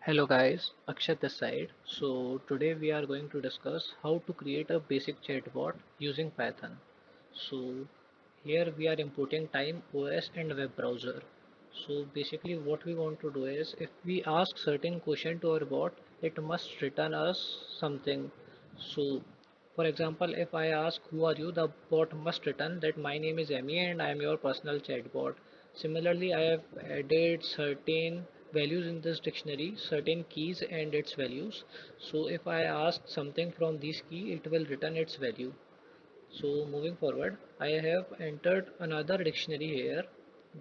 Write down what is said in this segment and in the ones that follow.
Hello guys, Akshat this side. So today we are going to discuss how to create a basic chatbot using Python. So here we are importing Time OS and web browser. So basically what we want to do is if we ask certain question to our bot, it must return us something. So for example, if I ask who are you, the bot must return that my name is Emmy and I am your personal chatbot. Similarly, I have added certain values in this dictionary, certain keys and its values. So if I ask something from this key, it will return its value. So moving forward, I have entered another dictionary here,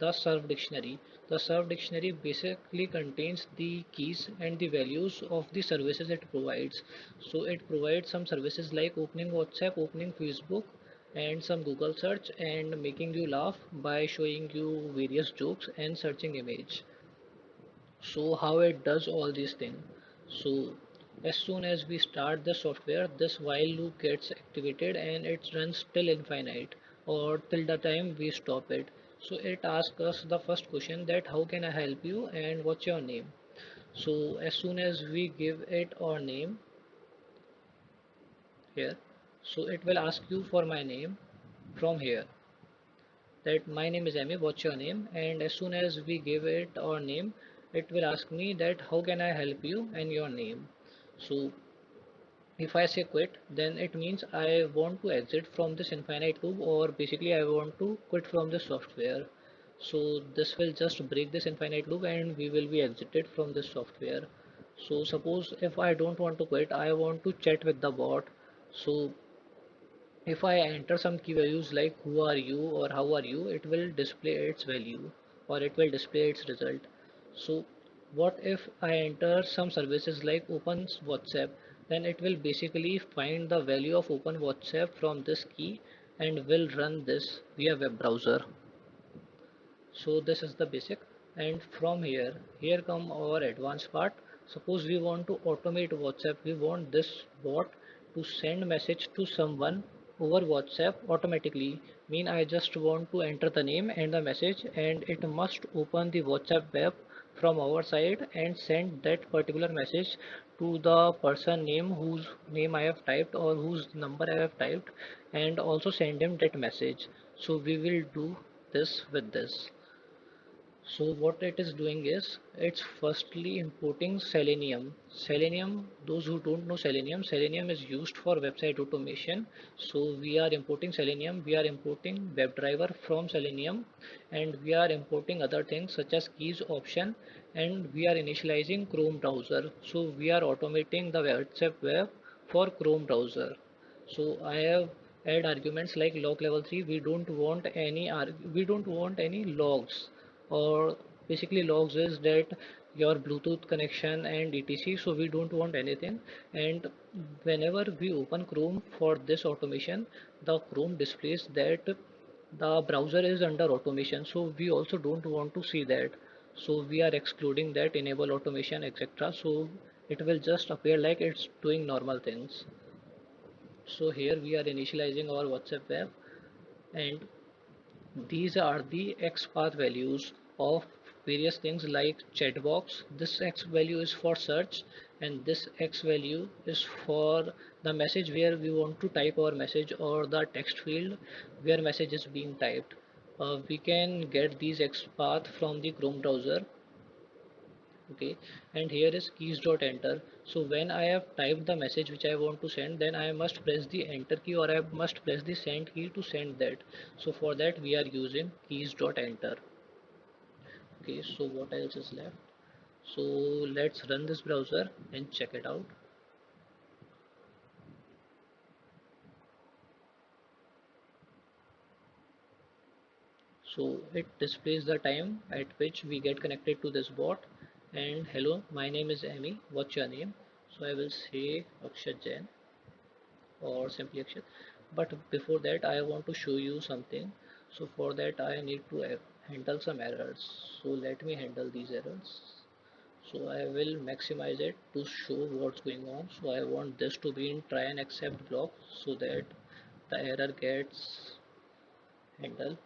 the Serve dictionary. The Serve dictionary basically contains the keys and the values of the services it provides. So it provides some services like opening WhatsApp, opening Facebook, and some Google search and making you laugh by showing you various jokes and searching image. So how it does all these things? So as soon as we start the software, this while loop gets activated and it runs till infinite or till the time we stop it. So it asks us the first question that how can I help you and what's your name. So as soon as we give it our name here, so it will ask you for my name from here, that my name is Amy, what's your name? And as soon as we give it our name, it will ask me that how can I help you and your name. So if I say quit, then it means I want to exit from this infinite loop, or basically I want to quit from the software. So this will just break this infinite loop and we will be exited from this software. So suppose if I don't want to quit, I want to chat with the bot. So if I enter some key values like who are you or how are you, it will display its value or it will display its result. So what if I enter some services like open WhatsApp, then it will basically find the value of open WhatsApp from this key and will run this via web browser. So this is the basic, and from here come our advanced part. Suppose we want to automate WhatsApp, we want this bot to send message to someone over WhatsApp automatically. Mean I just want to enter the name and the message and it must open the WhatsApp web from our side and send that particular message to the person name whose name I have typed or whose number I have typed, and also send him that message. So we will do this with this. So what it is doing is it's firstly importing Selenium. Selenium, those who don't know Selenium, Selenium is used for website automation. So we are importing Selenium, we are importing WebDriver from Selenium, and we are importing other things such as keys option, and we are initializing Chrome browser. So we are automating the WhatsApp web for Chrome browser. So I have add arguments like log level 3. We don't want any logs, or basically logs is that your Bluetooth connection and etc. So we don't want anything. And whenever we open Chrome for this automation, the Chrome displays that the browser is under automation. So we also don't want to see that. So we are excluding that enable automation etc. So it will just appear like it's doing normal things. So here we are initializing our WhatsApp web, and these are the XPath values of various things like chatbox. This X value is for search, and this X value is for the message where we want to type our message, or the text field where message is being typed. We can get these XPath from the Chrome browser. Okay, and here is keys dot enter. So when I have typed the message which I want to send, then I must press the enter key, or I must press the send key to send that. So for that we are using keys dot enter. Okay, so what else is left? So let's run this browser and check it out. So it displays the time at which we get connected to this bot. And hello, my name is Amy, what's your name? So I will say Akshat Jain, or simply action. But before that I want to show you something. So for that I need to handle some errors. So let me handle these errors. So I will maximize it to show what's going on. So I want this to be in try and accept block so that the error gets handled.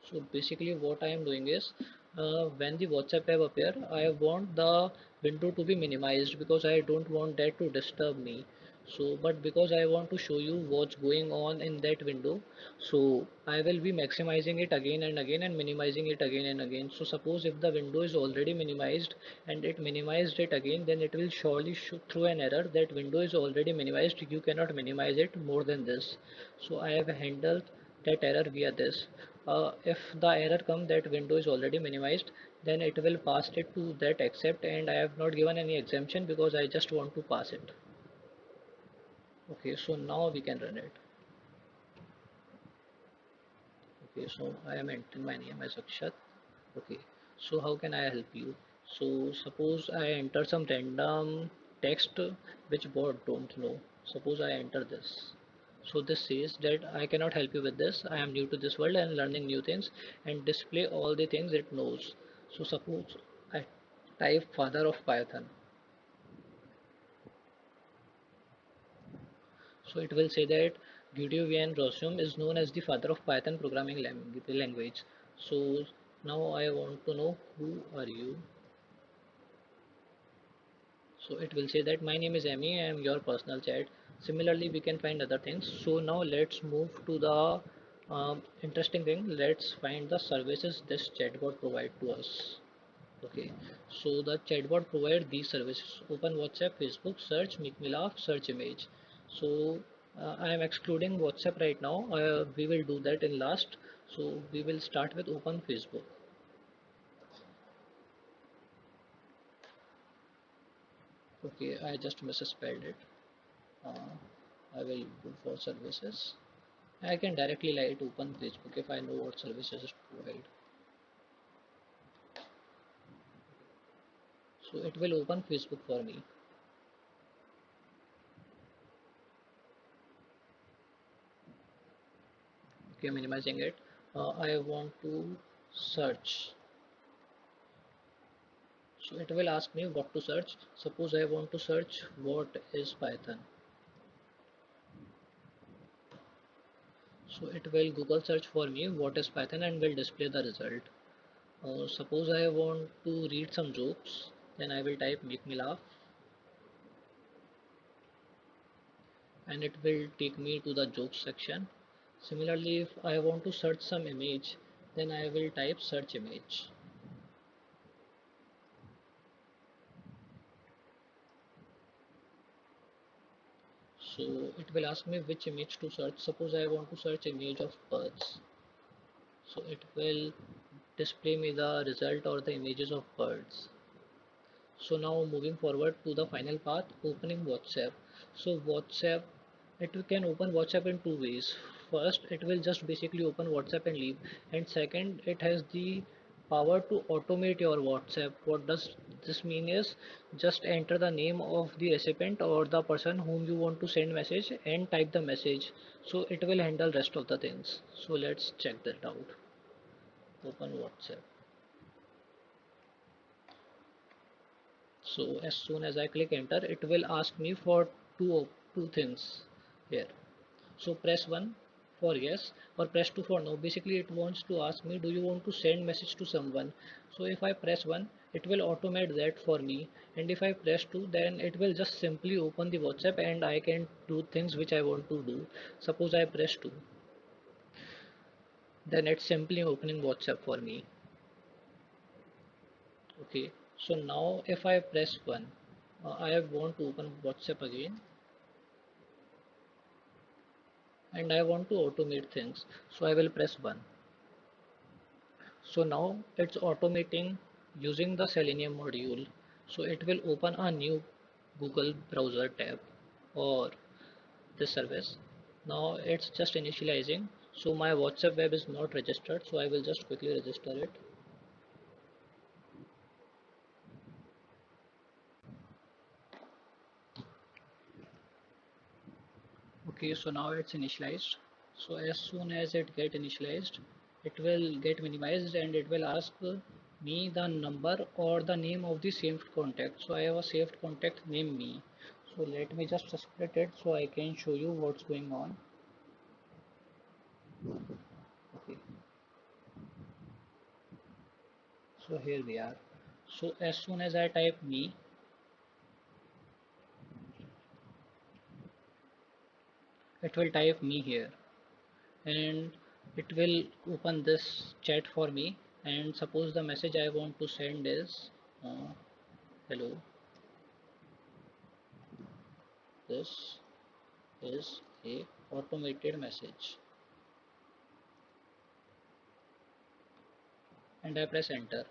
So basically what I am doing is when the WhatsApp app appear, I want the window to be minimized because I don't want that to disturb me. So but because I want to show you what's going on in that window, so I will be maximizing it again and again and minimizing it again and again. So suppose if the window is already minimized and it minimized it again, then it will surely throw an error that window is already minimized, you cannot minimize it more than this. So I have handled that error via this. If the error come that window is already minimized, then it will pass it to that accept, and I have not given any exemption because I just want to pass it. Okay, so now we can run it. Okay, so I am entering my name as Akshat. Okay, so how can I help you? So suppose I enter some random text which bot don't know. Suppose I enter this. So this says that I cannot help you with this. I am new to this world and learning new things, and display all the things it knows. So suppose I type father of Python. So it will say that Guido van Rossum is known as the father of Python programming language. So now I want to know who are you. So it will say that my name is Amy, I am your personal chat. Similarly, we can find other things. So now let's move to the interesting thing. Let's find the services this chatbot provide to us. Okay, so the chatbot provide these services: Open WhatsApp, Facebook, search, make me laugh, search image. So I am excluding WhatsApp right now. We will do that in last. So we will start with Open Facebook. Okay, I just misspelled it. Uh, I will go for services. I can directly like open Facebook if I know what services it provide. So it will open Facebook for me. Okay, minimizing it. I want to search. So it will ask me what to search. Suppose I want to search what is Python. So it will Google search for me what is Python and will display the result. Suppose I want to read some jokes, then I will type make me laugh and it will take me to the jokes section. Similarly, if I want to search some image, then I will type search image. So it will ask me which image to search. Suppose I want to search image of birds. So it will display me the result or the images of birds. So now moving forward to the final path, opening WhatsApp. So WhatsApp, it can open WhatsApp in two ways. First, it will just basically open WhatsApp and leave. And second, it has the power to automate your WhatsApp. What does this mean is just enter the name of the recipient or the person whom you want to send message and type the message. So it will handle rest of the things. So let's check that out. Open WhatsApp. So as soon as I click enter, it will ask me for two things here. So press 1 for yes or press 2 for no. Basically it wants to ask me, do you want to send message to someone? So if I press 1, it will automate that for me, and if I press 2, then it will just simply open the WhatsApp and I can do things which I want to do. Suppose I press 2, then it's simply opening WhatsApp for me. Okay, so now if I press 1, I want to open WhatsApp again and I want to automate things. So I will press 1. So now it's automating using the Selenium module. So it will open a new Google browser tab or this service. Now it's just initializing. So my WhatsApp web is not registered. So I will just quickly register it. Okay, so now it's initialized. So as soon as it get initialized, it will get minimized and it will ask me the number or the name of the saved contact. So I have a saved contact named me. So let me just split it so I can show you what's going on. Okay. So here we are. So as soon as I type me, it will type me here, and it will open this chat for me. And suppose the message I want to send is hello, this is a automated message, and I press enter.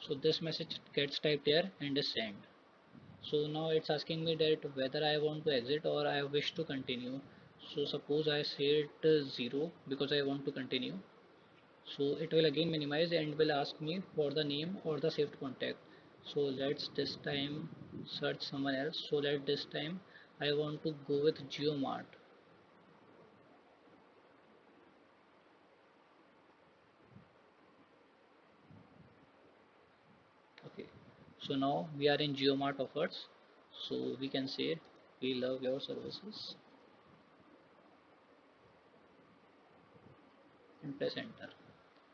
So this message gets typed here and is sent. So now it's asking me that whether I want to exit or I wish to continue. So suppose I say it 0 because I want to continue. So it will again minimize and will ask me for the name or the saved contact. So let's this time search someone else. So let this time I want to go with GeoMart. Okay. So now we are in GeoMart offers. So we can say we love your services and press enter.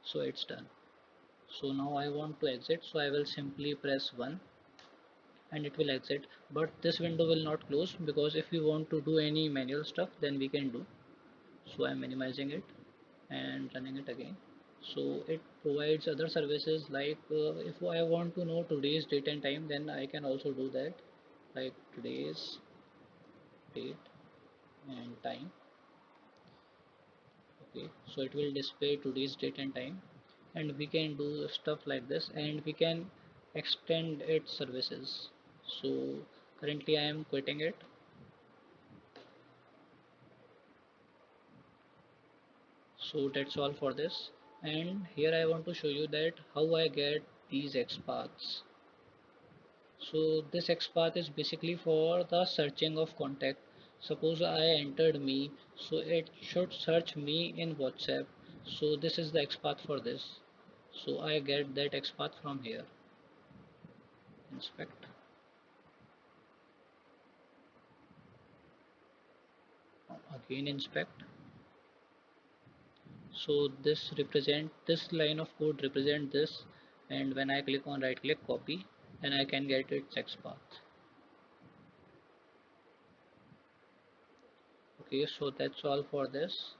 So it's done. So now I want to exit, so I will simply press 1 and it will exit, but this window will not close because if we want to do any manual stuff then we can do. So I'm minimizing it and running it again. So it provides other services like if I want to know today's date and time, then I can also do that, like today's date and time. Okay, so it will display today's date and time, and we can do stuff like this, and we can extend its services. So currently I am quitting it. So that's all for this, and here I want to show you that how I get these XPaths. So this XPath is basically for the searching of contact. Suppose I entered me, so it should search me in WhatsApp. So this is the XPath for this. So I get that XPath from here. Inspect. Again inspect. So this line of code represent this, and when I click on right click copy, then I can get its XPath. Okay, so that's all for this.